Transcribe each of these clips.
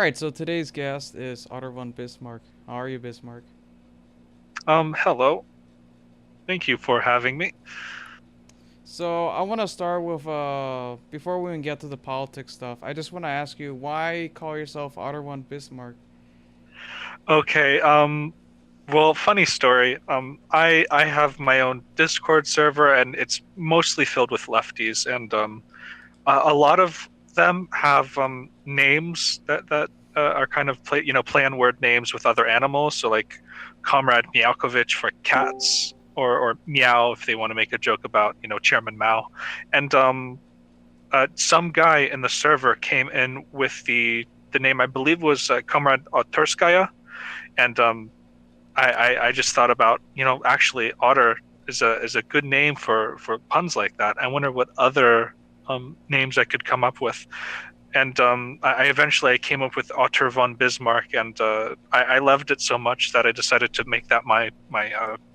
right, so today's guest is Ottervon Bismark. How are you, Bismark? Hello. Thank you for having me. So I want to start with before we even get to the politics stuff. I just want to ask you why call yourself Ottervon Bismark? Okay, well, funny story. I have my own Discord server and it's mostly filled with lefties and a lot of them have names that are kind of play on word names with other animals. So like Comrade Meowkovich for cats or Meow if they want to make a joke about, Chairman Mao. And some guy in the server came in with the name I believe was Comrade Otterskaya, and I just thought about actually Otter is a good name for puns like that. I wonder what other names I could come up with, and I eventually I came up with Otter von Bismarck, and I loved it so much that I decided to make that my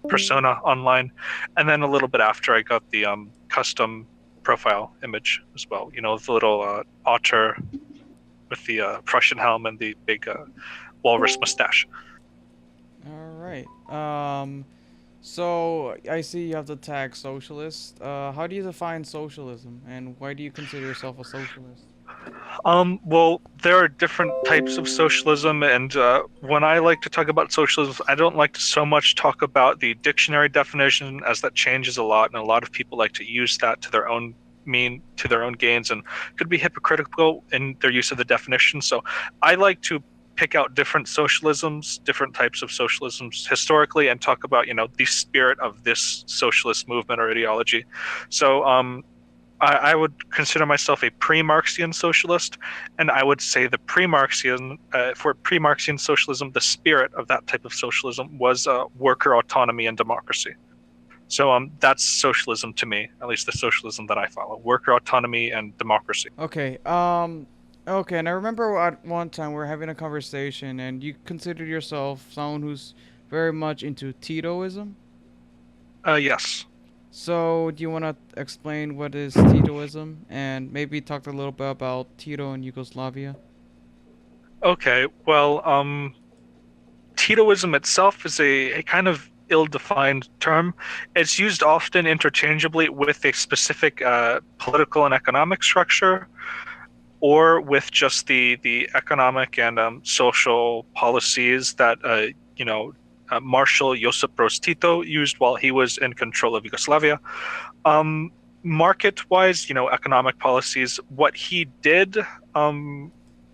persona online, and then a little bit after I got the custom profile image as well. The little otter with the Prussian helm and the big walrus mustache. All right. So I see you have the tag socialist. How do you define socialism, and why do you consider yourself a socialist? Well, there are different types of socialism, and when I like to talk about socialism, I don't like to so much talk about the dictionary definition, as that changes a lot, and a lot of people like to use that to their own gains, and could be hypocritical in their use of the definition. So I like to pick out different socialisms, different types of socialisms historically, and talk about the spirit of this socialist movement or ideology. So I would consider myself a pre-Marxian socialist, and I would say the for pre-Marxian socialism, the spirit of that type of socialism was worker autonomy and democracy. So that's socialism to me, at least the socialism that I follow: worker autonomy and democracy. Okay. Okay. And I remember at one time we were having a conversation, and you considered yourself someone who's very much into Titoism. Yes. So, do you want to explain what is Titoism and maybe talk a little bit about Tito and Yugoslavia? Okay. Well, Titoism itself is a kind of ill-defined term. It's used often interchangeably with a specific political and economic structure, or with just the economic and social policies that Marshal Josip Broz Tito used while he was in control of Yugoslavia. Um, Market-wise, economic policies, what he did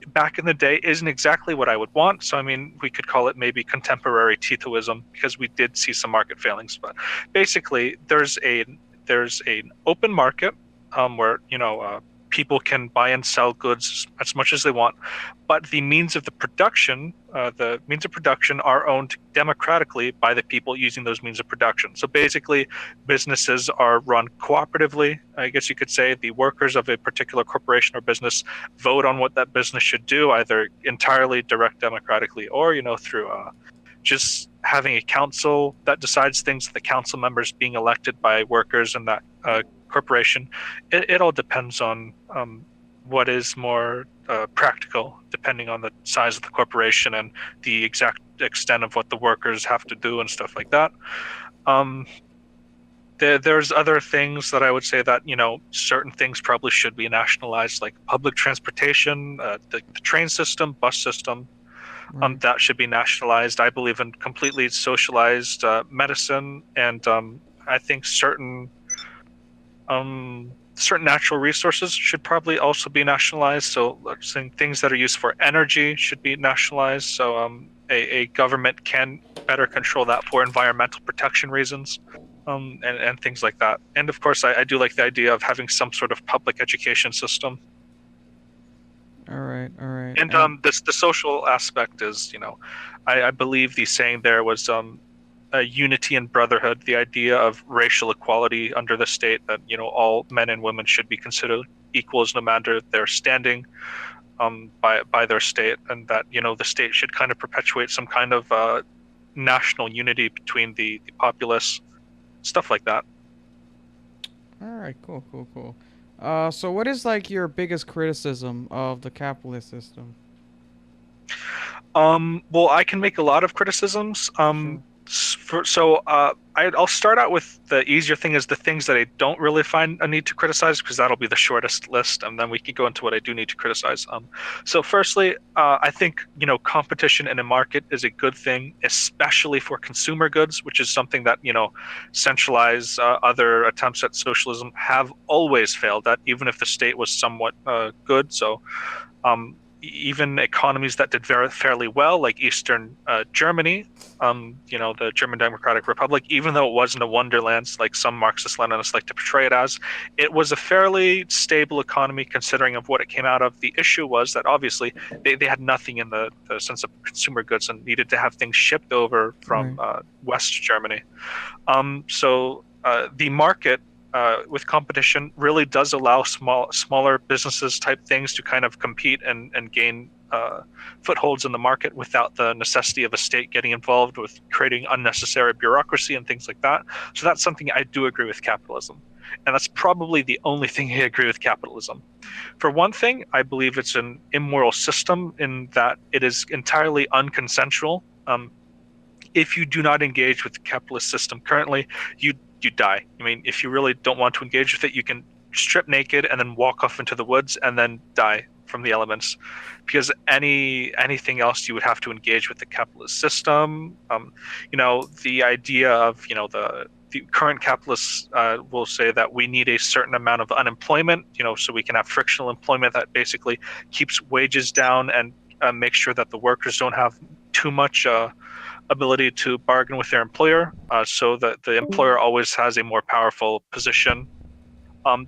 back in the day isn't exactly what I would want. So, I mean, we could call it maybe contemporary Titoism because we did see some market failings. But basically, there's an open market where people can buy and sell goods as much as they want, but the means of production are owned democratically by the people using those means of production. So basically, businesses are run cooperatively. I guess you could say the workers of a particular corporation or business vote on what that business should do, either entirely direct democratically or through just having a council that decides things, the council members being elected by workers in that corporation. It all depends on what is more practical, depending on the size of the corporation and the exact extent of what the workers have to do and stuff like that. Um, there's other things that I would say that certain things probably should be nationalized, like public transportation, the train system, bus system. Right. That should be nationalized. I believe in completely socialized medicine, and I think certain natural resources should probably also be nationalized. So, saying things that are used for energy should be nationalized. So, a government can better control that for environmental protection reasons, and things like that. And of course, I do like the idea of having some sort of public education system. All right. All right. And And the social aspect is, I believe the saying there was unity and brotherhood, the idea of racial equality under the state, that all men and women should be considered equals no matter their standing by their state, and that the state should kind of perpetuate some kind of national unity between the populace, stuff like that. all right. Cool. Cool. Cool. So what is like your biggest criticism of the capitalist system? Well, I can make a lot of criticisms. Sure. I'll start out with the easier thing is the things that I don't really find a need to criticize because that'll be the shortest list, and then we can go into what I do need to criticize. So firstly, I think competition in a market is a good thing, especially for consumer goods, which is something that centralized other attempts at socialism have always failed at, even if the state was somewhat good. So even economies that did very fairly well, like Eastern Germany, the German Democratic Republic, even though it wasn't a wonderland like some Marxist-Leninists like to portray it as, it was a fairly stable economy considering of what it came out of. The issue was that obviously they had nothing in the sense of consumer goods and needed to have things shipped over from Right. West Germany. The market with competition really does allow smaller businesses type things to kind of compete and gain footholds in the market without the necessity of a state getting involved with creating unnecessary bureaucracy and things like that. So that's something I do agree with capitalism. And that's probably the only thing I agree with capitalism. For one thing, I believe it's an immoral system in that it is entirely unconsensual. If you do not engage with the capitalist system currently, you die. I mean, if you really don't want to engage with it, you can strip naked and then walk off into the woods and then die from the elements. Because anything else, you would have to engage with the capitalist system. The idea of the current capitalists will say that we need a certain amount of unemployment, so we can have frictional employment that basically keeps wages down and make sure that the workers don't have too much ability to bargain with their employer, so that the employer always has a more powerful position.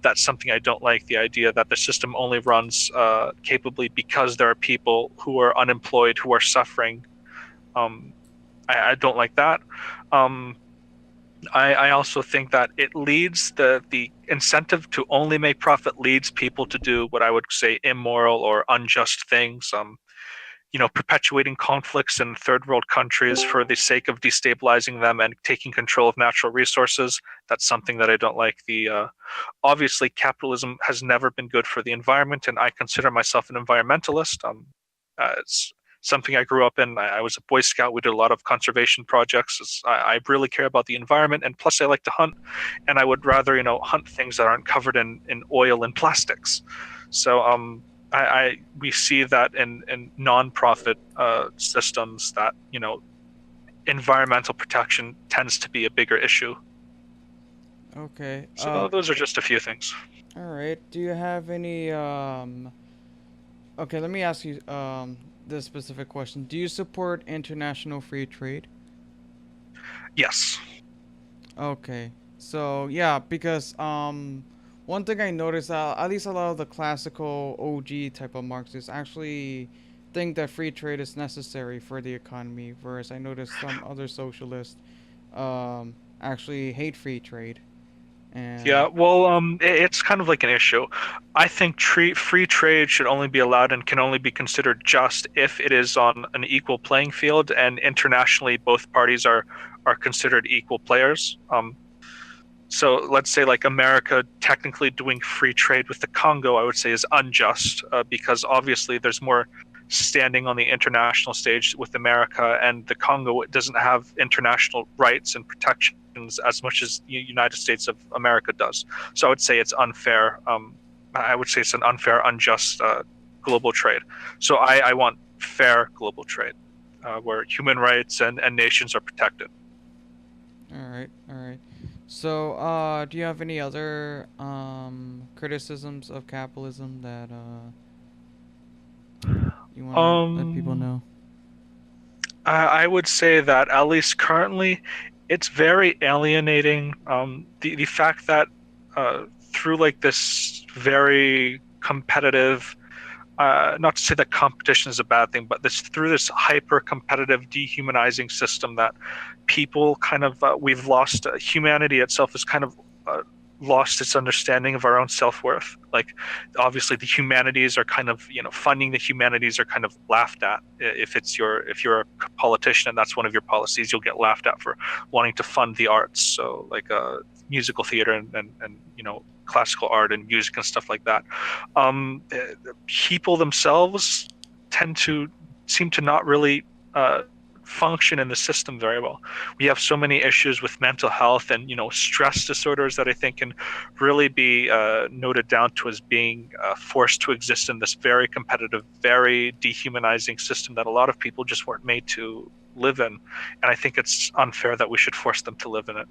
That's something I don't like. The idea that the system only runs capably because there are people who are unemployed who are suffering. Um, I don't like that. Um, I also think that it leads the incentive to only make profit leads people to do what I would say immoral or unjust things. Perpetuating conflicts in third world countries for the sake of destabilizing them and taking control of natural resources. That's something that I don't like. The Obviously, capitalism has never been good for the environment, and I consider myself an environmentalist. It's something I grew up in. I was a Boy Scout. We did a lot of conservation projects. I really care about the environment, and plus, I like to hunt, and I would rather hunt things that aren't covered in oil and plastics. So we see that in nonprofit systems that environmental protection tends to be a bigger issue. Okay. So those are just a few things. All right. Do you have any Okay, let me ask you this specific question. Do you support international free trade? Yes. Okay. So, yeah, because one thing I noticed, at least a lot of the classical OG type of Marxists actually think that free trade is necessary for the economy, whereas I noticed some other socialists actually hate free trade. And Yeah, well, it's kind of like an issue. I think free trade should only be allowed and can only be considered just if it is on an equal playing field, and internationally, both parties are considered equal players. So let's say like America technically doing free trade with the Congo, I would say is unjust because obviously there's more standing on the international stage with America, and the Congo doesn't have international rights and protections as much as the United States of America does. So I would say it's unfair. I would say it's an unfair, unjust global trade. So I want fair global trade where human rights and nations are protected. all right, all right. So, do you have any other criticisms of capitalism that you want to let people Um, know? I would say that at least currently, it's very alienating. The fact that through like this very competitive, not to say that competition is a bad thing, but this through this hyper competitive, dehumanizing system that people kind of we've lost humanity itself is kind of lost its understanding of our own self-worth. Like obviously the humanities are kind of funding the humanities are kind of laughed at. If you're a politician and that's one of your policies, you'll get laughed at for wanting to fund the arts. So like musical theater and classical art and music and stuff like that. People themselves tend to seem to not really function in the system very well. We have so many issues with mental health and stress disorders that I think can really be noted down to as being forced to exist in this very competitive, very dehumanizing system that a lot of people just weren't made to live in. And I think it's unfair that we should force them to live in it.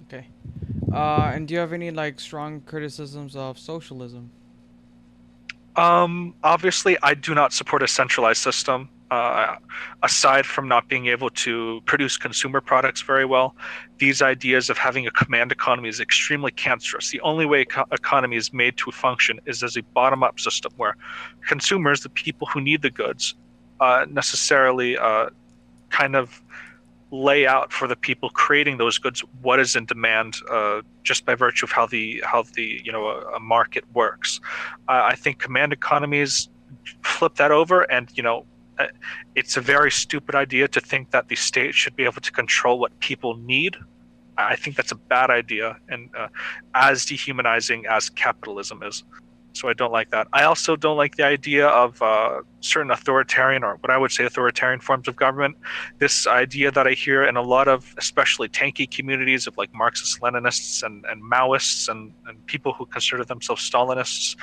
Okay. And do you have any like strong criticisms of socialism? Obviously, I do not support a centralized system. Aside from not being able to produce consumer products very well, these ideas of having a command economy is extremely cancerous. The only way economy is made to function is as a bottom-up system where consumers, the people who need the goods, necessarily kind of lay out for the people creating those goods what is in demand, just by virtue of how the a market works. I think command economies flip that over, and uh, it's a very stupid idea to think that the state should be able to control what people need. I think that's a bad idea, and as dehumanizing as capitalism is. So I don't like that. I also don't like the idea of certain authoritarian, or what I would say authoritarian forms of government. This idea that I hear in a lot of, especially tanky communities of like Marxist Leninists and Maoists and people who consider themselves Stalinists,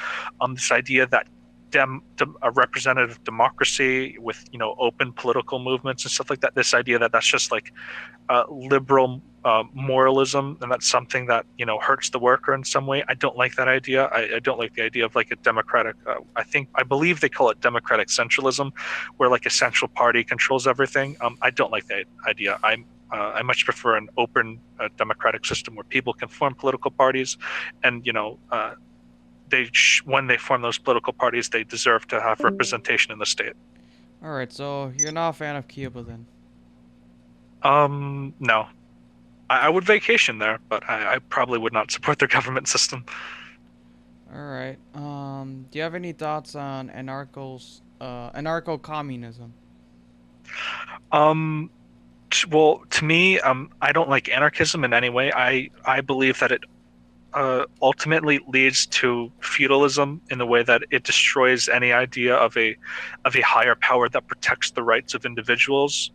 this idea that a representative democracy with open political movements and stuff like that. This idea that that's just like liberal moralism, and that's something that hurts the worker in some way. I don't like that idea. I don't like the idea of like a democratic. I believe they call it democratic centralism, where like a central party controls everything. I don't like that idea. I much prefer an open democratic system where people can form political parties, and when they form those political parties, they deserve to have representation in the state. All right, so you're not a fan of Cuba then. No, I would vacation there, but I probably would not support their government system. All right. Do you have any thoughts on anarcho-communism? Um, well, to me, I don't like anarchism in any way. I believe that it ultimately leads to feudalism in the way that it destroys any idea of a higher power that protects the rights of individuals.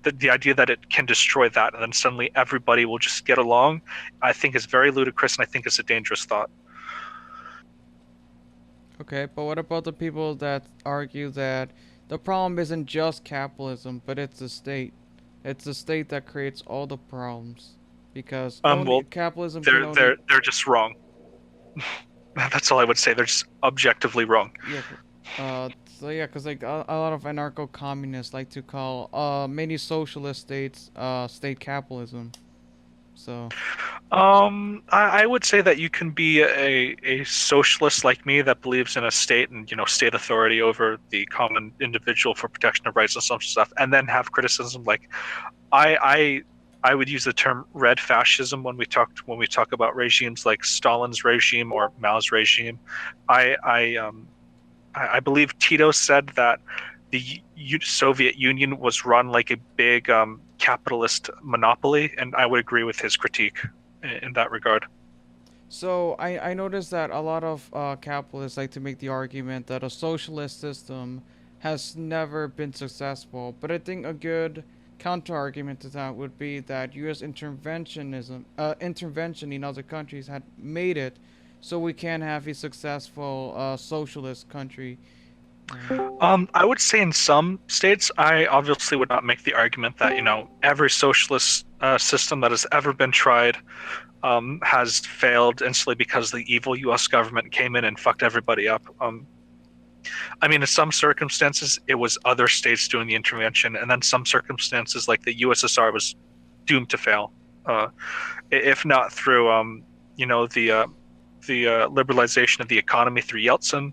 The idea that it can destroy that and then suddenly everybody will just get along, I think is very ludicrous, and I think it's a dangerous thought. Okay, but what about the people that argue that the problem isn't just capitalism, but it's the state? It's the state that creates all the problems because only Well, capitalism can they're only they're just wrong. That's all I would say. They're just objectively wrong. yeah. So yeah, cause like a lot of anarcho-communists like to call many socialist states state capitalism. So I would say that you can be a socialist like me that believes in a state and state authority over the common individual for protection of rights and some stuff, and then have criticism. Like I would use the term red fascism when we talk about regimes like Stalin's regime or Mao's regime. I believe Tito said that the Soviet Union was run like a big capitalist monopoly, and I would agree with his critique in that regard. So I noticed that a lot of capitalists like to make the argument that a socialist system has never been successful. But I think a good counter argument to that would be that U.S. intervention in other countries had made it so we can have a successful socialist country. Uh, I would say in some states, I obviously would not make the argument that every socialist system that has ever been tried has failed instantly because the evil U.S. government came in and fucked everybody up. I mean, in some circumstances, it was other states doing the intervention, and then some circumstances, like the USSR, was doomed to fail, if not through the liberalization of the economy through Yeltsin.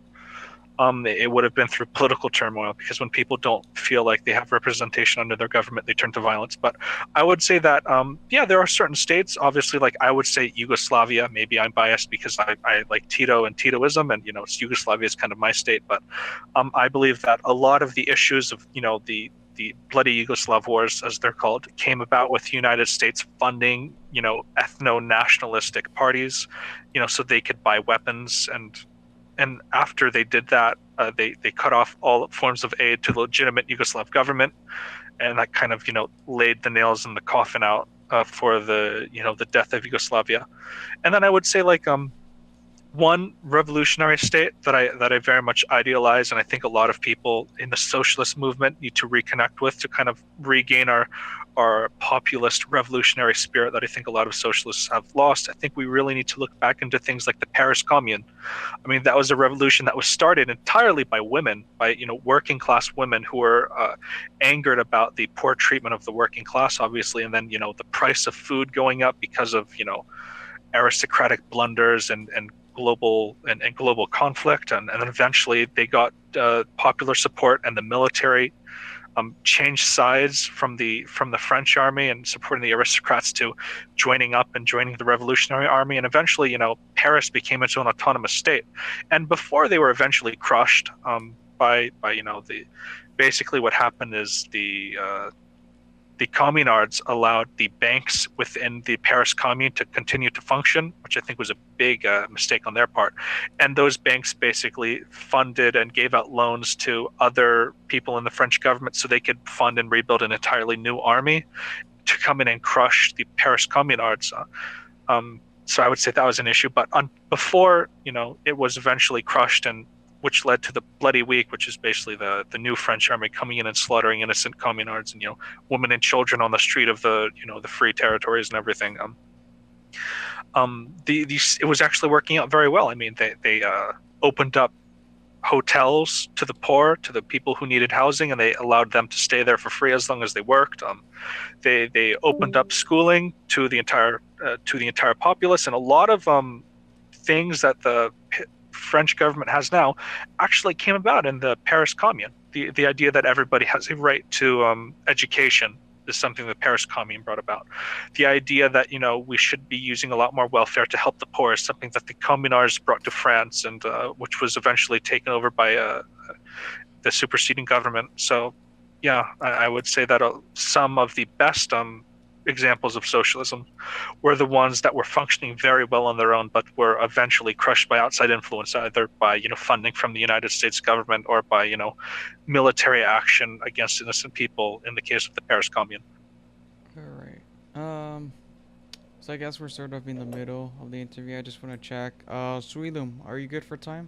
It would have been through political turmoil, because when people don't feel like they have representation under their government, they turn to violence. But I would say that, yeah, there are certain states, obviously, like I would say Yugoslavia. Maybe I'm biased because I like Tito and Titoism, and Yugoslavia is kind of my state. But I believe that a lot of the issues of the bloody Yugoslav wars, as they're called, came about with the United States funding ethno-nationalistic parties, so they could buy weapons and and after they did that, they cut off all forms of aid to the legitimate Yugoslav government, and that kind of laid the nails in the coffin out for the death of Yugoslavia. And then I would say like one revolutionary state that I very much idealize, and I think a lot of people in the socialist movement need to reconnect with to kind of regain our populist revolutionary spirit that I think a lot of socialists have lost. I think we really need to look back into things like the Paris Commune. I mean, that was a revolution that was started entirely by women, by working class women who were angered about the poor treatment of the working class, obviously, and then the price of food going up because of aristocratic blunders and global conflict, and then eventually they got popular support, and the military changed sides from the French army and supporting the aristocrats to joining up and joining the Revolutionary Army, and eventually, Paris became its own autonomous state. And before they were eventually crushed by the basically what happened is the communards allowed the banks within the Paris Commune to continue to function, which I think was a big mistake on their part. And those banks basically funded and gave out loans to other people in the French government so they could fund and rebuild an entirely new army to come in and crush the Paris communards. So I would say that was an issue. But before, it was eventually crushed, and which led to the Bloody Week, which is basically the new French army coming in and slaughtering innocent communards and women and children on the street of the free territories and everything. It was actually working out very well. I mean, they opened up hotels to the poor, to the people who needed housing, and they allowed them to stay there for free as long as they worked. They opened up schooling to the entire populace, and a lot of things that the French government has now actually came about in the Paris Commune. The idea that everybody has a right to education is something the Paris Commune brought about. The idea that we should be using a lot more welfare to help the poor is something that the communards brought to France, and which was eventually taken over by the superseding government. So, yeah, I would say that some of the best examples of socialism were the ones that were functioning very well on their own, but were eventually crushed by outside influence, either by funding from the United States government or by military action against innocent people. In the case of the Paris Commune. All right. So I guess we're sort of in the middle of the interview. I just want to check. Suilum, are you good for time?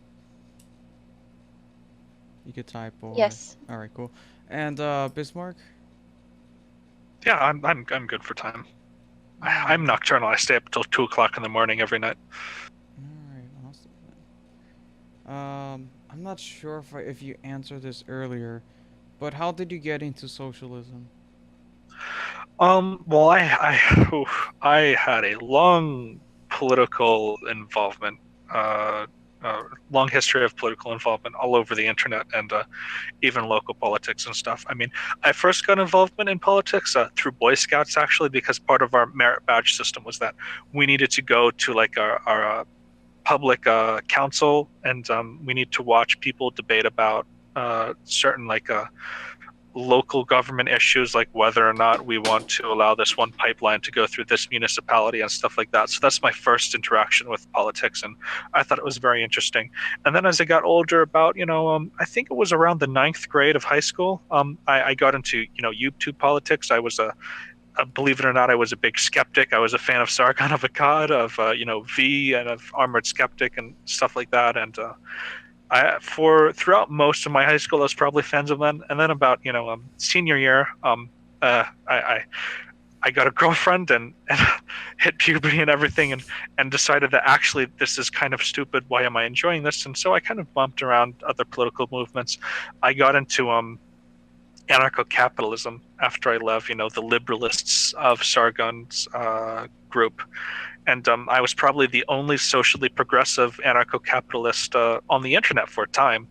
You could type or. Yes. All right, cool. And Bismarck. Yeah, I'm good for time. All I'm right. nocturnal. I stay up until 2 o'clock in the morning every night. All right. Awesome. I'm not sure if you answered this earlier, but how did you get into socialism? Well, I had a long political involvement, uh, long history of political involvement all over the internet, and even local politics and stuff. I mean, I first got involvement in politics through Boy Scouts, actually, because part of our merit badge system was that we needed to go to like our public council, and we need to watch people debate about certain like local government issues, like whether or not we want to allow this one pipeline to go through this municipality and stuff like that. So that's my first interaction with politics, and I thought it was very interesting. And then as I got older, about I think it was around the ninth grade of high school, I got into YouTube politics. I was believe it or not, I was a big skeptic. I was a fan of Sargon of Akkad, of V, and of Armored Skeptic and stuff like that. And for throughout most of my high school, I was probably fans of them. And then about senior year, I got a girlfriend and hit puberty and everything, and decided that actually this is kind of stupid. Why am I enjoying this? And so I kind of bumped around other political movements. I got into anarcho-capitalism after I left, the liberalists of Sargon's group. And I was probably the only socially progressive anarcho-capitalist on the internet for a time.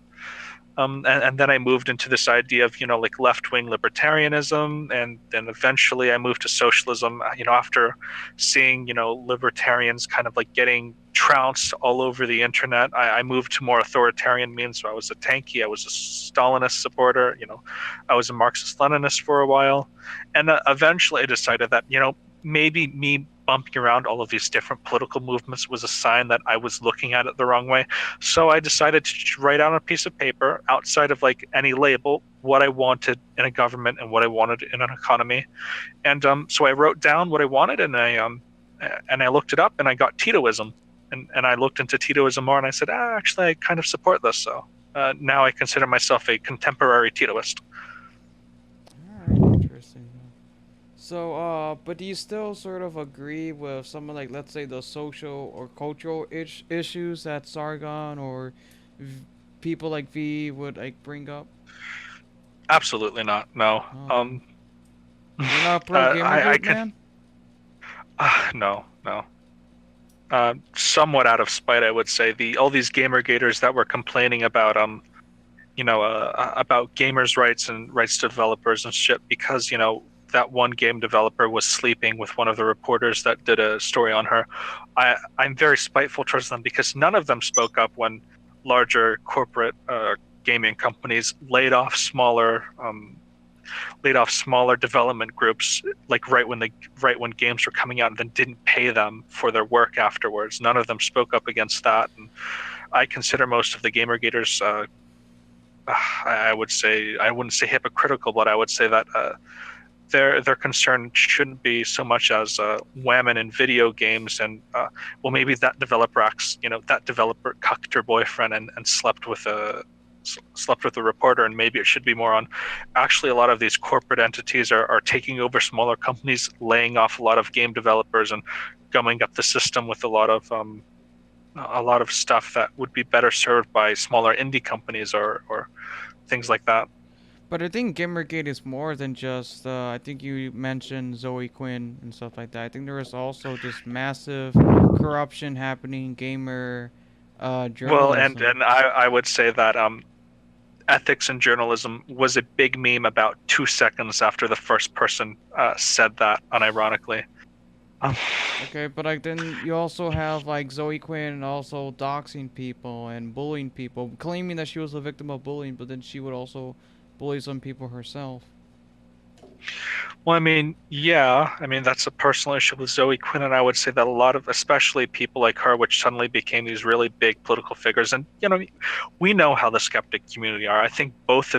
And then I moved into this idea of, like left-wing libertarianism, and then eventually I moved to socialism. After seeing, libertarians kind of like getting trounced all over the internet, I moved to more authoritarian means. So I was a tanky, I was a Stalinist supporter, I was a Marxist-Leninist for a while, and eventually I decided that, maybe me bumping around all of these different political movements was a sign that I was looking at it the wrong way. So I decided to write out on a piece of paper, outside of like any label, what I wanted in a government and what I wanted in an economy. And so I wrote down what I wanted, and I looked it up, and I got Titoism, and I looked into Titoism more, and I said, actually, I kind of support this. So now I consider myself a contemporary Titoist. All right, interesting. So, but do you still sort of agree with some of like, let's say, the social or cultural issues that Sargon or v- people like V would like bring up? Absolutely not. No. Oh, you're not pro I Gamergate, can. man? No, no. Somewhat out of spite, I would say the all these gamer gators that were complaining about about gamers' rights and rights to developers and shit because that one game developer was sleeping with one of the reporters that did a story on her. I'm very spiteful towards them because none of them spoke up when larger corporate gaming companies laid off smaller development groups like right when games were coming out and then didn't pay them for their work afterwards. None of them spoke up against that, and I consider most of the gamergaters I would say I wouldn't say hypocritical, but I would say that their concern shouldn't be so much as women in video games and well, maybe that developer cucked her boyfriend and slept with a reporter, and maybe it should be more on actually a lot of these corporate entities are taking over smaller companies, laying off a lot of game developers and gumming up the system with a lot of stuff that would be better served by smaller indie companies or things like that. But I think Gamergate is more than just. I think you mentioned Zoe Quinn and stuff like that. I think there is also just massive corruption happening in gamer Well, and journalism. and I would say that ethics in journalism was a big meme about 2 seconds after the first person said that, unironically. Um, Okay, but like then you also have like Zoe Quinn also doxing people and bullying people, claiming that she was a victim of bullying, but then she would also bully some people herself. well, I mean, yeah, I mean that's a personal issue with Zoe Quinn, and I would say that a lot of, especially people like her, which suddenly became these really big political figures, and we know how the skeptic community are. I think both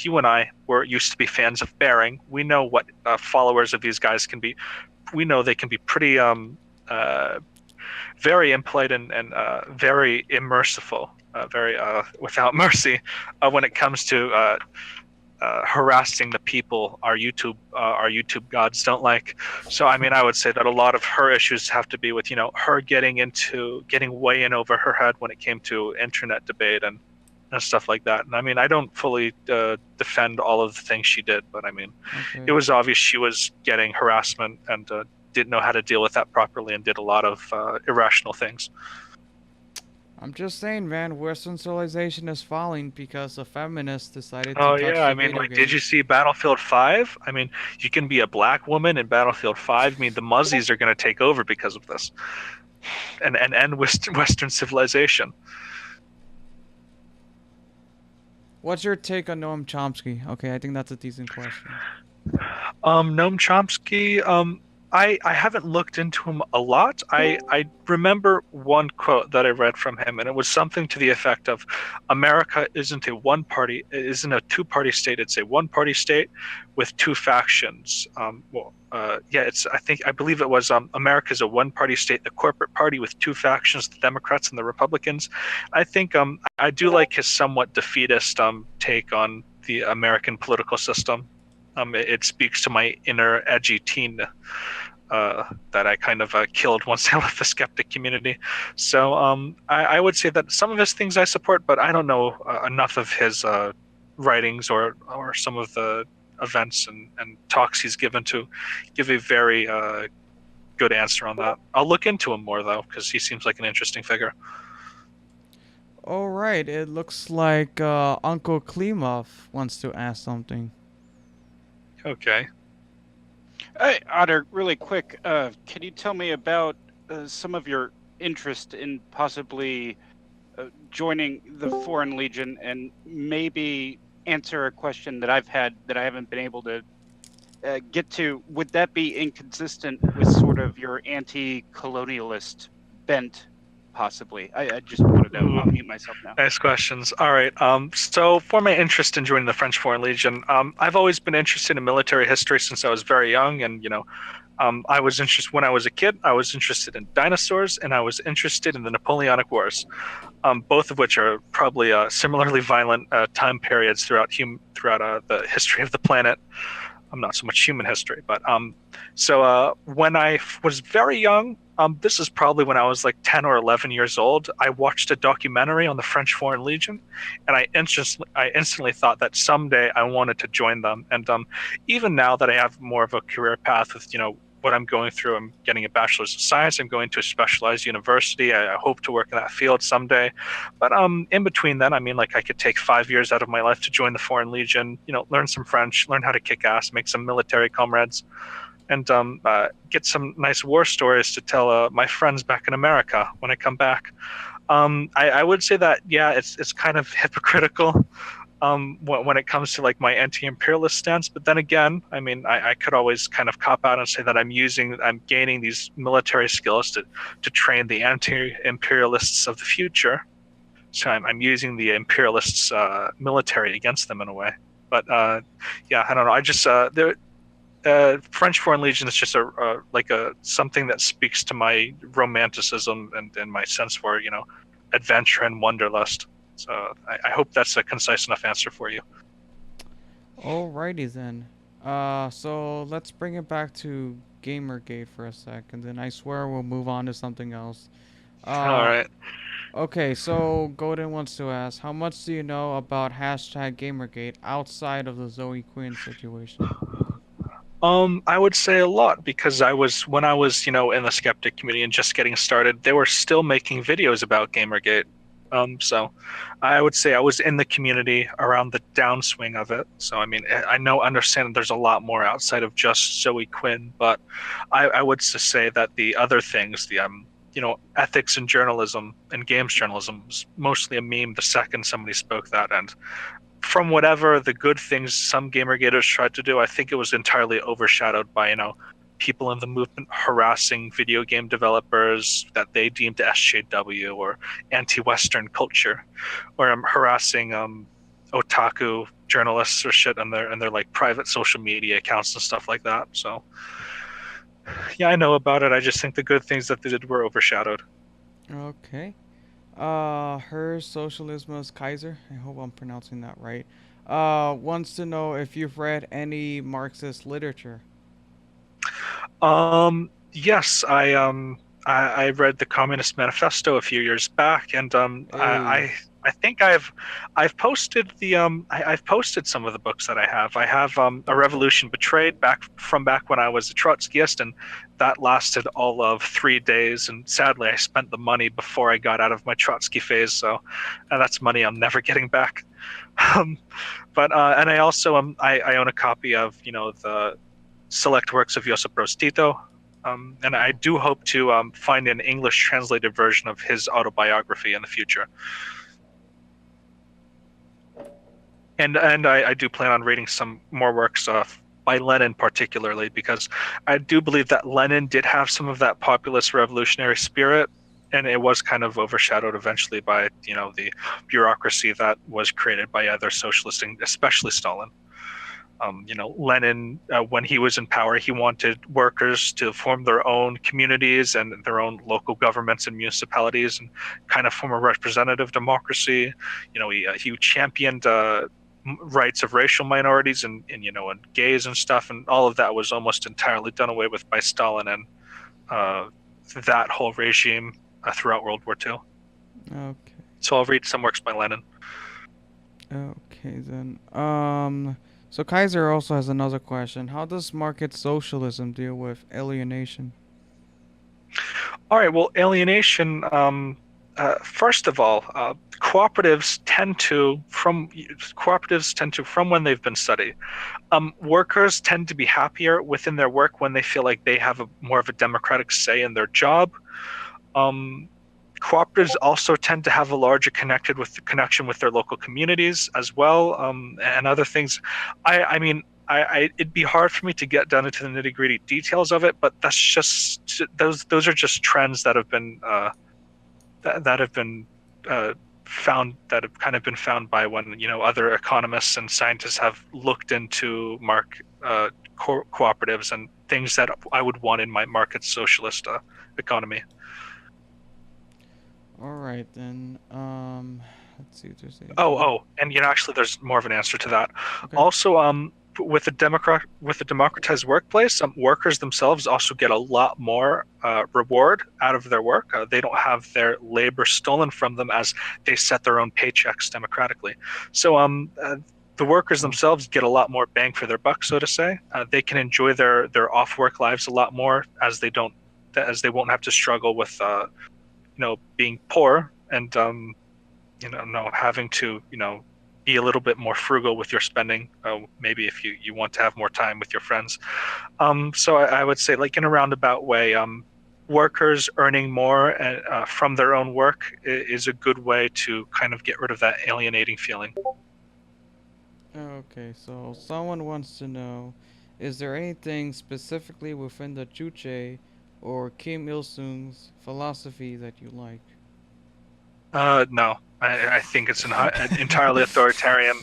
you and I were used to be fans of Bearing. We know what followers of these guys can be. We know they can be pretty very impolite and very immerciful, very without mercy when it comes to harassing the people our YouTube gods don't like. So I mean, I would say that a lot of her issues have to be with her getting way in over her head when it came to internet debate and stuff like that. And I mean, I don't fully defend all of the things she did, but I mean, it Okay. was obvious she was getting harassment and didn't know how to deal with that properly and did a lot of irrational things. I'm just saying, man, Western civilization is falling because a feminist decided to Oh yeah, touch I the mean, video like, did you games. see Battlefield 5? I mean, you can be a black woman in Battlefield 5. I mean, the Muzzies are going to take over because of this, and end Western civilization. What's your take on Noam Chomsky? Okay, I think that's a decent question. Noam Chomsky, I haven't looked into him a lot. I remember one quote that I read from him, and it was something to the effect of, "America isn't a two-party state. It's a one-party state with two factions." Yeah, I believe it was America's a one-party state, the corporate party with two factions, the Democrats and the Republicans. I think I do like his somewhat defeatist take on the American political system. It speaks to my inner edgy teen that I kind of killed once I left the skeptic community. So I would say that some of his things I support, but I don't know enough of his writings or some of the events and talks he's given to give a very good answer on that. I'll look into him more though, because he seems like an interesting figure. All right, it looks like Uncle Klimov wants to ask something. Okay. Hey, Otter, really quick, can you tell me about some of your interest in possibly joining the Foreign Legion and maybe answer a question that I've had that I haven't been able to get to, would that be inconsistent with sort of your anti-colonialist bent, possibly? I just wanted to. I'll Ooh, mute myself now. nice questions. All right. So for my interest in joining the French Foreign Legion, I've always been interested in military history since I was very young, and I was interested when I was a kid. I was interested in dinosaurs, and I was interested in the Napoleonic Wars, both of which are probably similarly violent time periods throughout the history of the planet. Not so much human history, but when I was very young, this is probably when I was like 10 or 11 years old. I watched a documentary on the French Foreign Legion, and I instantly thought that someday I wanted to join them. And even now that I have more of a career path with what I'm going through, I'm getting a bachelor's of science. I'm going to a specialized university. I hope to work in that field someday. But in between then, I mean, like I could take 5 years out of my life to join the Foreign Legion, learn some French, learn how to kick ass, make some military comrades, and get some nice war stories to tell my friends back in America when I come back. I would say that, yeah, it's kind of hypocritical when it comes to like my anti-imperialist stance. But then again, I mean, I could always kind of cop out and say that I'm gaining these military skills to train the anti-imperialists of the future. So I'm using the imperialists' military against them in a way. But yeah, I don't know. I just French Foreign Legion is just a something that speaks to my romanticism and my sense for adventure and wanderlust. So I hope that's a concise enough answer for you. Alrighty then. So let's bring it back to Gamergate for a sec, and then I swear we'll move on to something else. All Uh, right. okay, so Golden wants to ask, how much do you know about hashtag Gamergate outside of the Zoe Quinn situation? I would say a lot because when I was, in the skeptic community and just getting started, they were still making videos about Gamergate. So I would say I was in the community around the downswing of it. So I mean, understand that there's a lot more outside of just Zoe Quinn, but I would say that the other things, the ethics in journalism and games journalism was mostly a meme the second somebody spoke that, and from whatever the good things some gamergaters tried to do, I think it was entirely overshadowed by people in the movement harassing video game developers that they deemed SJW or anti-Western culture, or harassing otaku journalists or shit on their like private social media accounts and stuff like that. So yeah, I know about it. I just think the good things that they did were overshadowed. Okay. Her Socialismus Kaiser, I hope I'm pronouncing that right, wants to know if you've read any Marxist literature. Yes, I read the Communist Manifesto a few years back, and Hey. I think I've posted I've posted some of the books that I have. I have A Revolution Betrayed back when I was a Trotskyist, and that lasted all of 3 days. And sadly, I spent the money before I got out of my Trotsky phase, so that's money I'm never getting back. Um, but and I also I own a copy of the select works of Josip Broz Tito, and I do hope to find an English translated version of his autobiography in the future. And I do plan on reading some more works by Lenin, particularly because I do believe that Lenin did have some of that populist revolutionary spirit, and it was kind of overshadowed eventually by the bureaucracy that was created by other socialists, especially Stalin. Lenin, when he was in power, he wanted workers to form their own communities and their own local governments and municipalities and kind of form a representative democracy. He championed rights of racial minorities and gays and stuff, and all of that was almost entirely done away with by Stalin and that whole regime throughout World War II. Okay. So I'll read some works by Lenin. Okay then. So Kaiser also has another question. How does market socialism deal with alienation? All right. Well, alienation. First of all, cooperatives tend to from when they've been studied. Workers tend to be happier within their work when they feel like they have more of a democratic say in their job. Um, Cooperatives also tend to have a larger connection with their local communities as well, and other things. I mean, it'd be hard for me to get down into the nitty gritty details of it, but that's just those are just trends that have been that have been found, that have kind of been found by when other economists and scientists have looked into cooperatives and things that I would want in my market socialist economy. All right then. Let's see if there's anything. And actually, there's more of an answer to that. Okay. Also, with the democratized workplace, workers themselves also get a lot more reward out of their work. They don't have their labor stolen from them, as they set their own paychecks democratically. So the workers themselves get a lot more bang for their buck, so to say. They can enjoy their off work lives a lot more, as they won't have to struggle with being poor and having to be a little bit more frugal with your spending, maybe if you want to have more time with your friends. So I would say, like, in a roundabout way, workers earning more from their own work is a good way to kind of get rid of that alienating feeling. Okay, so someone wants to know, is there anything specifically within the Juche or Kim Il Sung's philosophy that you like? No, I think it's entirely authoritarian,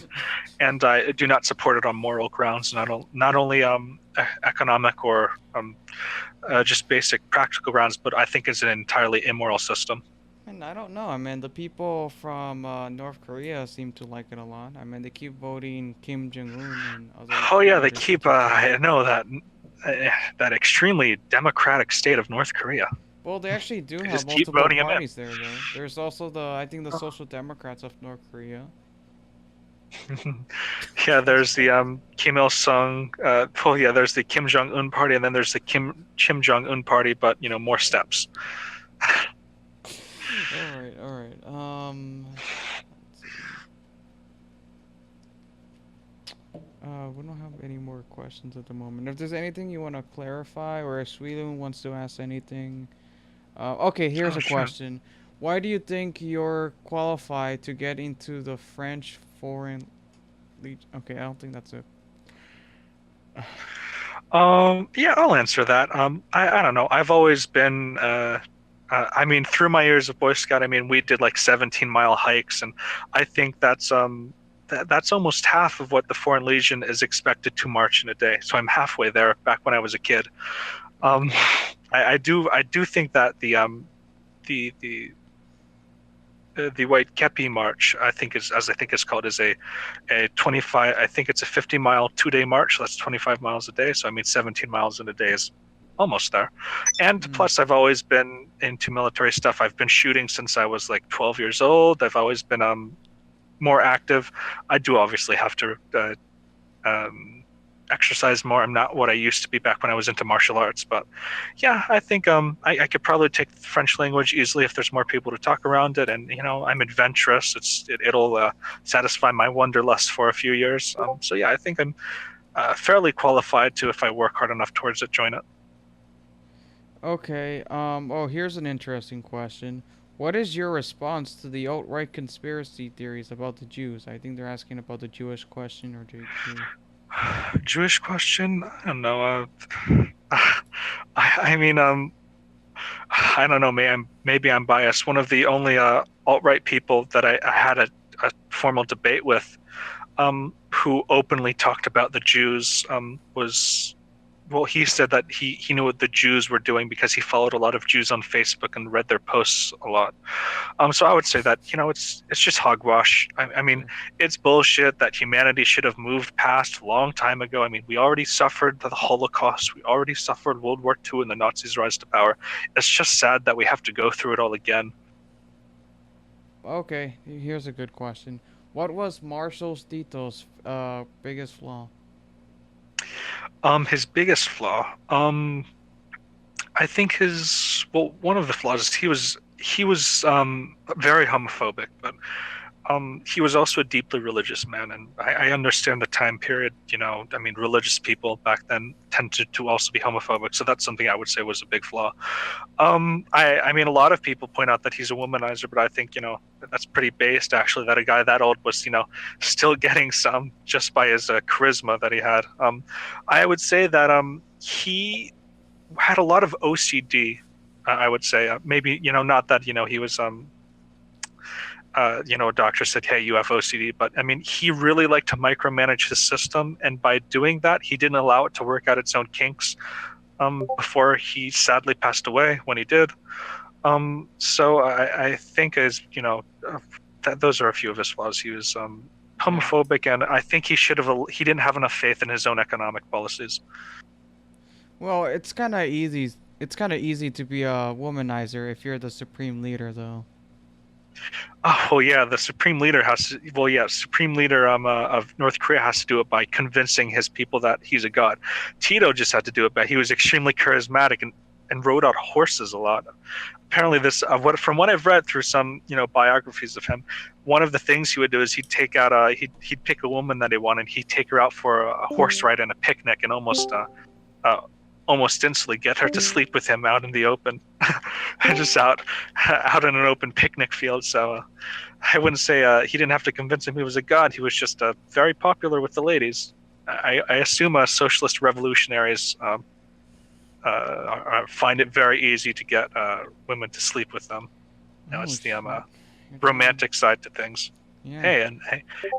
and I do not support it on moral grounds. Not only economic or just basic practical grounds, but I think it's an entirely immoral system. And I don't know. I mean, the people from North Korea seem to like it a lot. I mean, they keep voting Kim Jong Un and other. Oh yeah, they leaders keep. such as I know that extremely democratic state of North Korea. Well, they actually do They have just keep multiple voting him in. parties there, though. There's also I think the Social Democrats of North Korea. Yeah, there's the Kim Il Sung. There's the Kim Jong Un party, and then there's the Kim Jong Un party, but more steps. All right, all right. Let's see. We don't have any more questions at the moment. If there's anything you want to clarify, or if Sweden wants to ask anything. Okay, here's Oh, a sure. question. Why do you think you're qualified to get into the French Foreign Legion? Okay, I don't think that's it. Yeah, I'll answer that. I don't know. I've always been. I mean, through my years of Boy Scout, I mean, we did like 17-mile hikes, and I think that's almost half of what the Foreign Legion is expected to march in a day. So I'm halfway there. Back when I was a kid, I do think that the White Kepi March, I think it's called, is a 25. I think it's a 50-mile 2-day march. So that's 25 miles a day. So I mean, 17 miles in a day is almost there. And plus, I've always been into military stuff. I've been shooting since I was like 12 years old. I've always been more active. I do obviously have to exercise more. I'm not what I used to be back when I was into martial arts, but yeah, I think I could probably take the French language easily if there's more people to talk around it, and I'm adventurous. It'll satisfy my wanderlust for a few years. So yeah, I think I'm fairly qualified to, if I work hard enough towards it, join it. Okay, oh, here's an interesting question. What is your response to the alt-right conspiracy theories about the Jews? I think they're asking about the Jewish question or Jew. Jewish question? I don't know. I mean, I don't know. Maybe I'm biased. One of the only alt-right people that I had a formal debate with, who openly talked about the Jews, he said that he knew what the Jews were doing because he followed a lot of Jews on Facebook and read their posts a lot. So I would say that it's just hogwash. I mean, it's bullshit that humanity should have moved past a long time ago. I mean, we already suffered the Holocaust. We already suffered World War II and the Nazis' rise to power. It's just sad that we have to go through it all again. Okay, here's a good question. What was Marshall Tito's biggest flaw? His biggest flaw. I think one of the flaws is he was very homophobic, but he was also a deeply religious man, and I understand the time period. I mean, religious people back then tended to also be homophobic, so that's something I would say was a big flaw. I mean, a lot of people point out that he's a womanizer, but I think that's pretty based actually. That a guy that old was still getting some just by his charisma that he had. I would say that he had a lot of OCD. I would say maybe not that he was a doctor said, hey, you have OCD. But I mean, he really liked to micromanage his system. And by doing that, he didn't allow it to work out its own kinks before he sadly passed away when he did. So I think those are a few of his flaws. He was homophobic, and I think he didn't have enough faith in his own economic policies. Well, it's kind of easy. It's kind of easy to be a womanizer if you're the supreme leader, though. Oh well, yeah, the supreme leader has to. Well, yeah, supreme leader of North Korea has to do it by convincing his people that he's a god. Tito just had to do it by he was extremely charismatic and rode out horses a lot. Apparently, from what I've read through some biographies of him, one of the things he would do is he'd take out he'd pick a woman that he wanted, he'd take her out for a horse ride and a picnic, and almost instantly get her to sleep with him out in the open, just out in an open picnic field. So I wouldn't say he didn't have to convince him he was a god. He was just very popular with the ladies. I assume socialist revolutionaries find it very easy to get women to sleep with them. It's the romantic side to things. Yeah. Hey,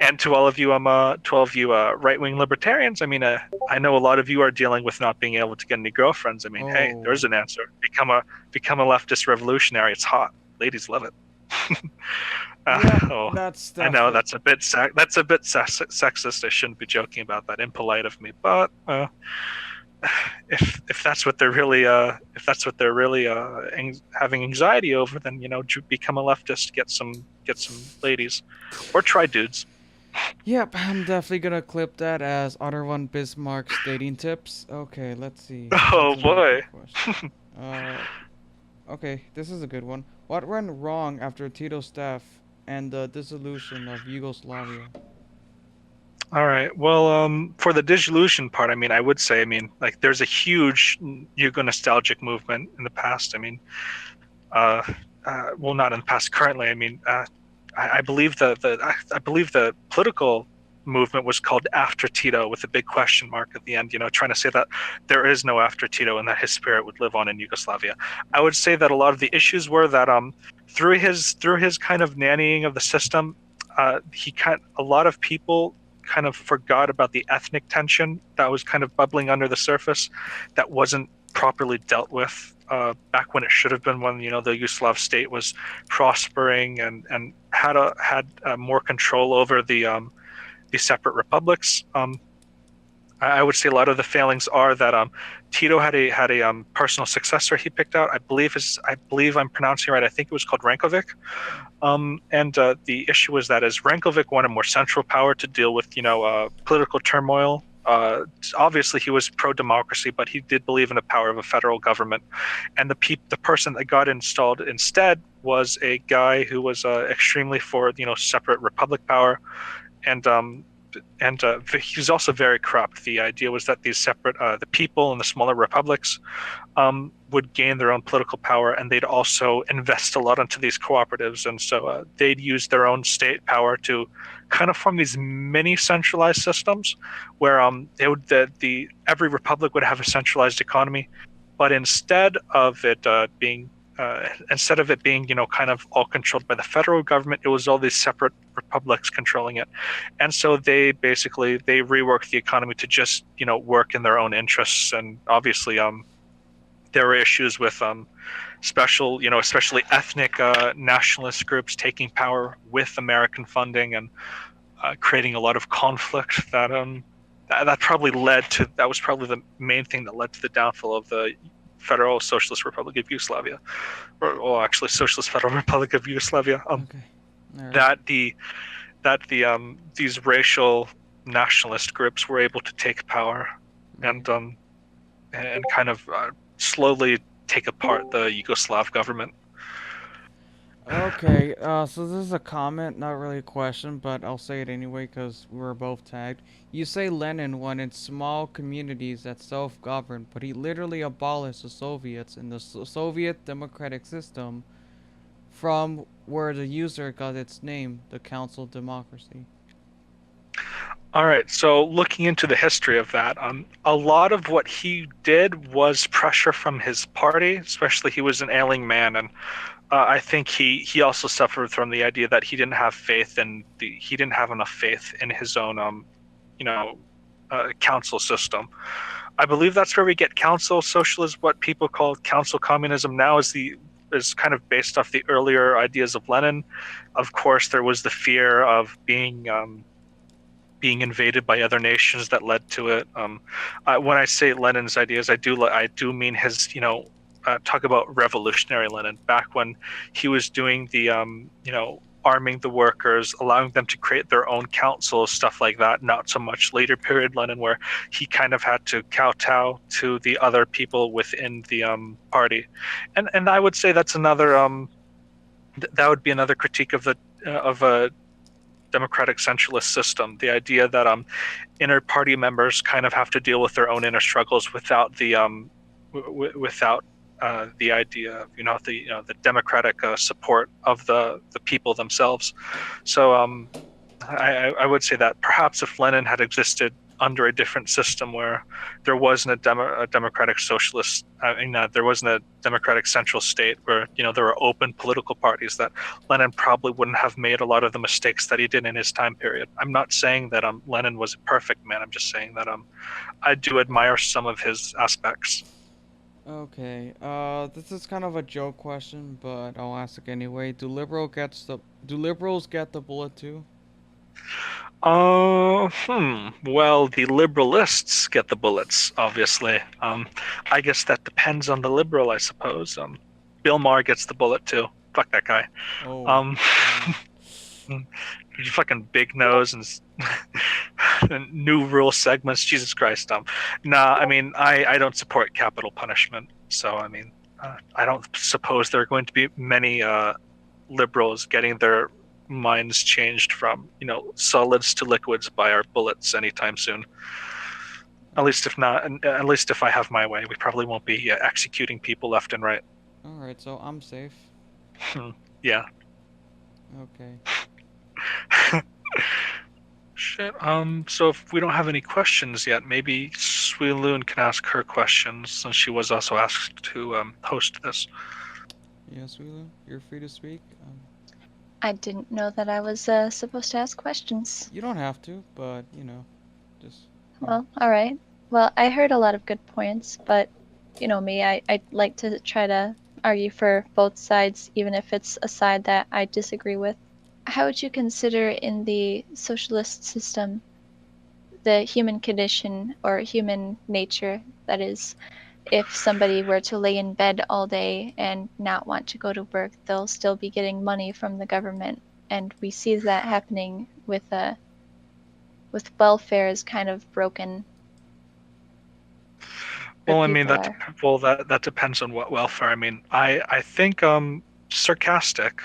and to all of you, right-wing libertarians. I mean, I know a lot of you are dealing with not being able to get any girlfriends. I mean, hey, there's an answer. Become a leftist revolutionary. It's hot. Ladies love it. I know that's a bit sexist. I shouldn't be joking about that. Impolite of me, but if that's what they're really having anxiety over, then become a leftist, get some ladies, or try dudes. Yep, I'm definitely gonna clip that as Ottervon Bismarck's dating tips. Okay, let's see. Oh boy. Okay, this is a good one. What went wrong after Tito's death and the dissolution of Yugoslavia? All right. Well, for the dissolution part, I mean, I would say, like, there's a huge Yugo-nostalgic movement in the past. I mean, well, not in the past. Currently, I mean, I believe the political movement was called After Tito, with a big question mark at the end. Trying to say that there is no after Tito and that his spirit would live on in Yugoslavia. I would say that a lot of the issues were that through his kind of nannying of the system, a lot of people kind of forgot about the ethnic tension that was kind of bubbling under the surface, that wasn't properly dealt with back when it should have been, when the Yugoslav state was prospering and had more control over the separate republics. I would say a lot of the failings are that Tito had a personal successor he picked out. I believe I'm pronouncing it right. I think it was called Rankovic. And the issue was that as Rankovic wanted more central power to deal with political turmoil. Obviously, he was pro-democracy, but he did believe in the power of a federal government. And the person that got installed instead was a guy who was extremely for separate republic power, and he was also very corrupt. The idea was that these separate the people in the smaller republics would gain their own political power, and they'd also invest a lot into these cooperatives, and so they'd use their own state power to kind of form these mini centralized systems where every republic would have a centralized economy, but instead of it being kind of all controlled by the federal government, it was all these separate republics controlling it. And so they reworked the economy to just work in their own interests. And obviously there were issues with especially ethnic nationalist groups taking power with American funding and creating a lot of conflict that was probably the main thing that led to the downfall of the Federal Socialist Republic of Yugoslavia, or actually Socialist Federal Republic of Yugoslavia. Okay. Right. These racial nationalist groups were able to take power and kind of slowly take apart the Yugoslav government. Okay, so this is a comment, not really a question, but I'll say it anyway because we were both tagged. You say Lenin wanted small communities that self-govern, but he literally abolished the Soviets and the Soviet democratic system from where the user got its name, the Council of Democracy. All right, so looking into the history of that, a lot of what he did was pressure from his party, especially he was an ailing man, and I think he also suffered from the idea that he didn't have enough faith in his own you know council system. I believe that's where we get council socialism. What people call council communism now is kind of based off the earlier ideas of Lenin. Of course, there was the fear of being invaded by other nations that led to it. When I say Lenin's ideas, I do mean his, talk about revolutionary Lenin back when he was doing the, arming the workers, allowing them to create their own councils, stuff like that. Not so much later period Lenin, where he kind of had to kowtow to the other people within the party, and I would say that's another that would be another critique of the of a democratic centralist system. The idea that inner party members kind of have to deal with their own inner struggles without the without the idea of the democratic support of the people themselves. So I would say that perhaps if Lenin had existed under a different system where there wasn't a democratic socialist, there wasn't a democratic central state where there were open political parties, that Lenin probably wouldn't have made a lot of the mistakes that he did in his time period. I'm not saying that Lenin was a perfect man. I'm just saying that I do admire some of his aspects. Okay, this is kind of a joke question, but I'll ask it anyway. Do liberals get the bullet too? Well, the liberalists get the bullets, obviously. I guess that depends on the liberal, I suppose. Bill Maher gets the bullet too. Fuck that guy. Oh, Um, fucking big nose and new rule segments. Jesus Christ. Nah, I mean, I don't support capital punishment. So, I mean, I don't suppose there are going to be many liberals getting their minds changed from solids to liquids by our bullets anytime soon. At least if not, at least if I have my way, we probably won't be executing people left and right. alright, so I'm safe. Yeah. Okay. Shit. So if we don't have any questions yet, maybe Sweeloon can ask her questions since she was also asked to host this. Yes, Wheeler, you're free to speak. I didn't know that I was supposed to ask questions. You don't have to, but just. Well, all right. Well, I heard a lot of good points, but you know me, I like to try to argue for both sides, even if it's a side that I disagree with. How would you consider in the socialist system the human condition or human nature, that is, if somebody were to lay in bed all day and not want to go to work, they'll still be getting money from the government, and we see that happening with welfare is kind of broken. Well, I mean that depends on what welfare. I mean, I think sarcastic.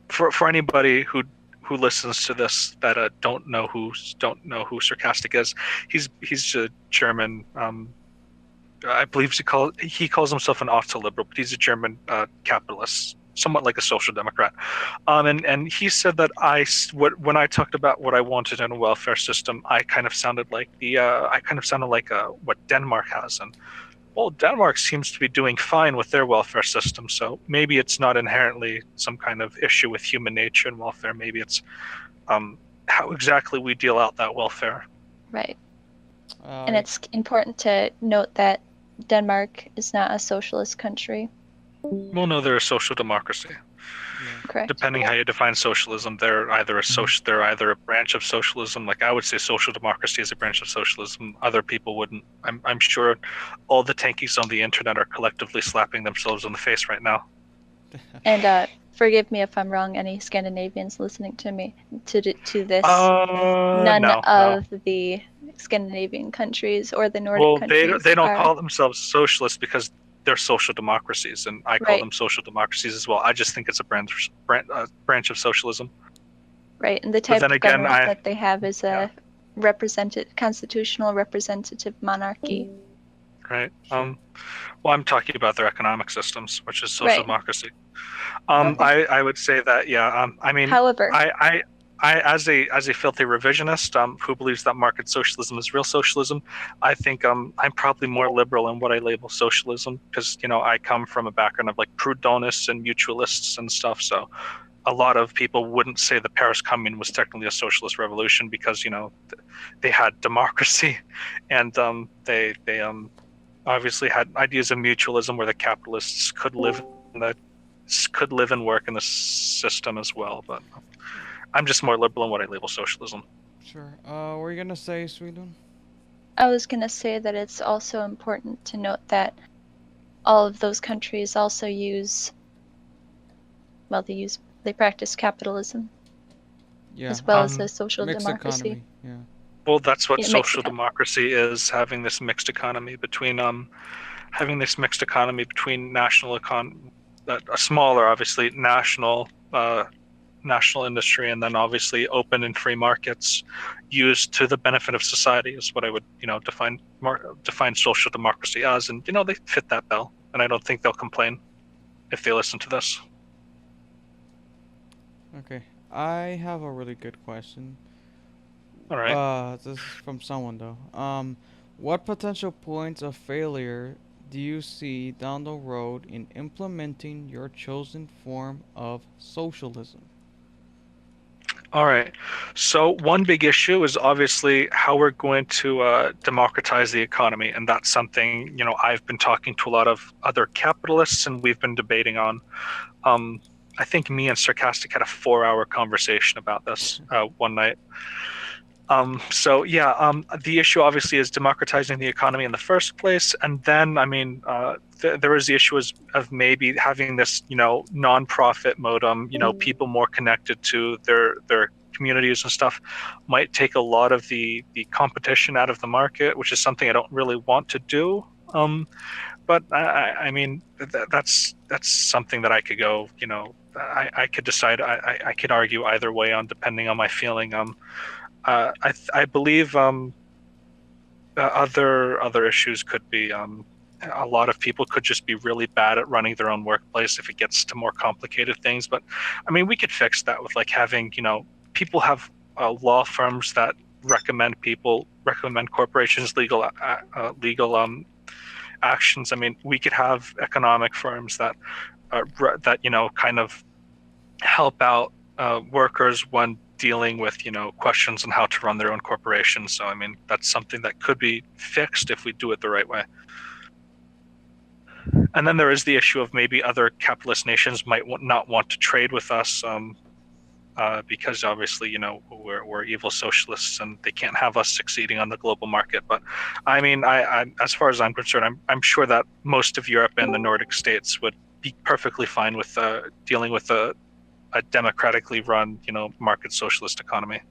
For anybody who listens to this that don't know who sarcastic is, he's a German. I believe he calls himself an Otto-liberal, but he's a German capitalist, somewhat like a social democrat. And he said that when I talked about what I wanted in a welfare system, I kind of sounded like what Denmark has. And well, Denmark seems to be doing fine with their welfare system, so maybe it's not inherently some kind of issue with human nature and welfare. Maybe it's how exactly we deal out that welfare. Right. And it's important to note that Denmark is not a socialist country. Well, no, they're a social democracy. Yeah. Correct. Depending how you define socialism, they're either a branch of socialism. Like I would say, social democracy is a branch of socialism. Other people wouldn't. I'm sure all the tankies on the internet are collectively slapping themselves on the face right now. And forgive me if I'm wrong. Any Scandinavians listening to me to this? None of the Scandinavian countries or the Nordic countries. They don't call themselves socialists because they're social democracies, and I call Right. them social democracies as well. I just think it's a branch of socialism. Right, and the But type then of again, government that they have is yeah. a constitutional representative monarchy. Right. Sure. Well, I'm talking about their economic systems, which is social Right. democracy. Okay. I would say that, yeah. I mean, However, I as a filthy revisionist, who believes that market socialism is real socialism, I think I'm probably more liberal in what I label socialism, because I come from a background of like Proudhonists and mutualists and stuff. So a lot of people wouldn't say the Paris Commune was technically a socialist revolution, because they had democracy, and they obviously had ideas of mutualism where the capitalists could live and work in the system as well. But I'm just more liberal in what I label socialism. Sure. What were you gonna say, Sweden? I was going to say that it's also important to note that all of those countries also they practice capitalism Yeah. as well as a social Mixed democracy. economy. Yeah. Well, that's what Yeah, mixed social democracy is: having this mixed economy between national a smaller, obviously, national industry, and then obviously open and free markets used to the benefit of society is what I would define social democracy as. And they fit that bill, and I don't think they'll complain if they listen to this. Okay. I have a really good question. All right. This is from someone though. What potential points of failure do you see down the road in implementing your chosen form of socialism? All right. So one big issue is obviously how we're going to democratize the economy, and that's something I've been talking to a lot of other capitalists, and we've been debating on. I think me and Sarcastic had a 4-hour conversation about this one night. So yeah, the issue obviously is democratizing the economy in the first place, and then I mean, there is the issue of maybe having this non-profit modem, people more connected to their communities and stuff, might take a lot of the competition out of the market, which is something I don't really want to do. But I mean, that's something that I could go, I could decide, I could argue either way on, depending on my feeling. I believe other issues could be, a lot of people could just be really bad at running their own workplace if it gets to more complicated things. But I mean, we could fix that with like having people have law firms that recommend corporations legal actions. I mean, we could have economic firms that kind of help out workers when dealing with questions on how to run their own corporation. So I mean, that's something that could be fixed if we do it the right way. And then there is the issue of maybe other capitalist nations might not want to trade with us, because obviously we're evil socialists and they can't have us succeeding on the global market. But I mean, I as far as I'm concerned, I'm sure that most of Europe and the Nordic states would be perfectly fine with dealing with a democratically run, market socialist economy.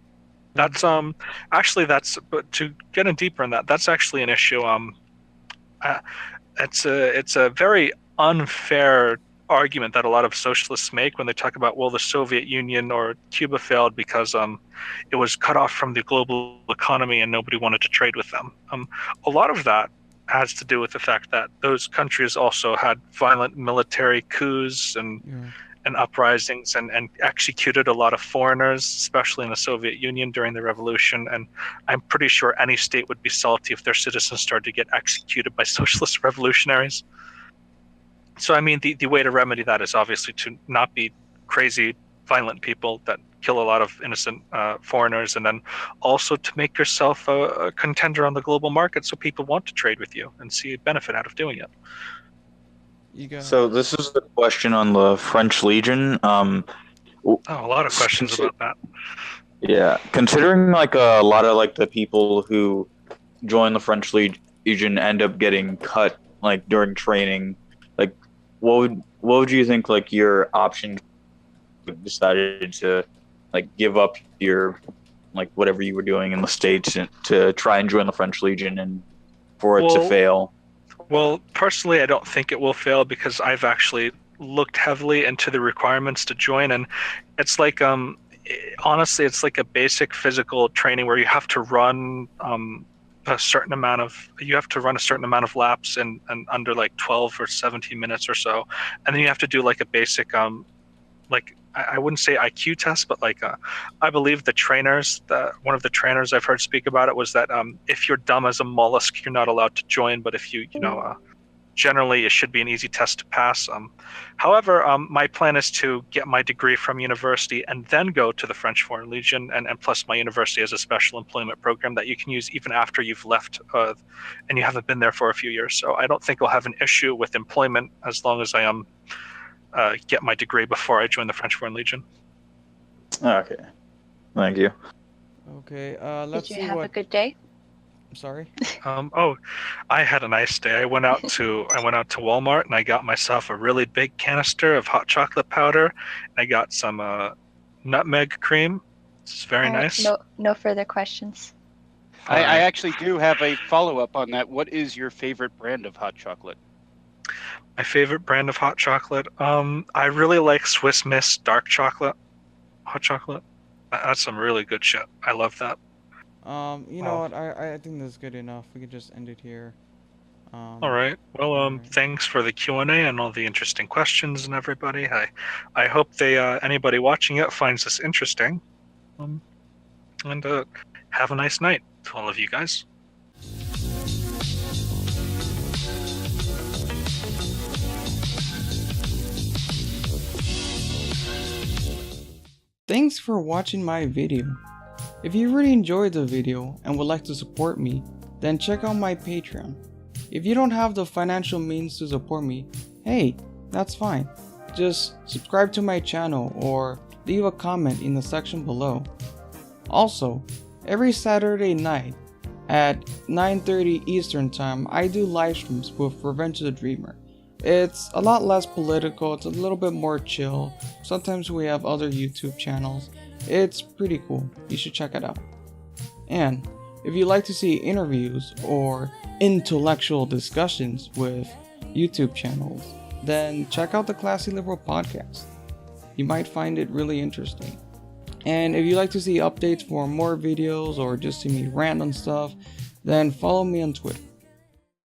That's but to get in deeper in that's actually an issue. It's a very unfair argument that a lot of socialists make when they talk about, well, the Soviet Union or Cuba failed because it was cut off from the global economy and nobody wanted to trade with them. A lot of that has to do with the fact that those countries also had violent military coups and uprisings and executed a lot of foreigners, especially in the Soviet Union during the revolution. And I'm pretty sure any state would be salty if their citizens started to get executed by socialist revolutionaries. So I mean, the way to remedy that is obviously to not be crazy, violent people that kill a lot of innocent foreigners, and then also to make yourself a contender on the global market so people want to trade with you and see a benefit out of doing it. So this is the question on the French Legion. A lot of questions about that. Yeah, considering like a lot of like the people who join the French Legion end up getting cut like during training, like what would you think like your option decided to like give up your like whatever you were doing in the States to try and join the French Legion and for it to fail? Well, personally, I don't think it will fail because I've actually looked heavily into the requirements to join, and it's like honestly, it's like a basic physical training where you have to run a certain amount of laps and under like 12 or 17 minutes or so, and then you have to do like a basic like I wouldn't say IQ test, but like I believe one of the trainers I've heard speak about it was that if you're dumb as a mollusk, you're not allowed to join, but if you generally it should be an easy test to pass. However, my plan is to get my degree from university and then go to the French Foreign Legion, and plus my university has a special employment program that you can use even after you've left and you haven't been there for a few years. So I don't think I'll have an issue with employment as long as I get my degree before I join the French Foreign Legion. Okay. Thank you. Okay, let's Did see you have what. a good day? Sorry. I had a nice day. I went out to Walmart and I got myself a really big canister of hot chocolate powder. And I got some nutmeg cream. It's very All right, nice. No further questions. I Alright. actually do have a follow-up on that. What is your favorite brand of hot chocolate? My favorite brand of hot chocolate. I really like Swiss Miss dark chocolate. Hot chocolate. That's some really good shit. I love that. You know what? I think that's good enough. We could just end it here. All right. Well, alright. thanks for the Q&A and all the interesting questions and everybody. I hope anybody watching it finds this interesting. And have a nice night to all of you guys. Thanks for watching my video. If you really enjoyed the video and would like to support me, then check out my Patreon. If you don't have the financial means to support me, hey, that's fine. Just subscribe to my channel or leave a comment in the section below. Also, every Saturday night at 9:30 Eastern Time, I do live streams with Revenge of the Dreamer. It's a lot less political, it's a little bit more chill. Sometimes we have other YouTube channels. It's pretty cool, you should check it out. And if you'd like to see interviews or intellectual discussions with YouTube channels, then check out the Classy Liberal podcast. You might find it really interesting. And if you'd like to see updates for more videos or just see me rant on stuff, then follow me on Twitter.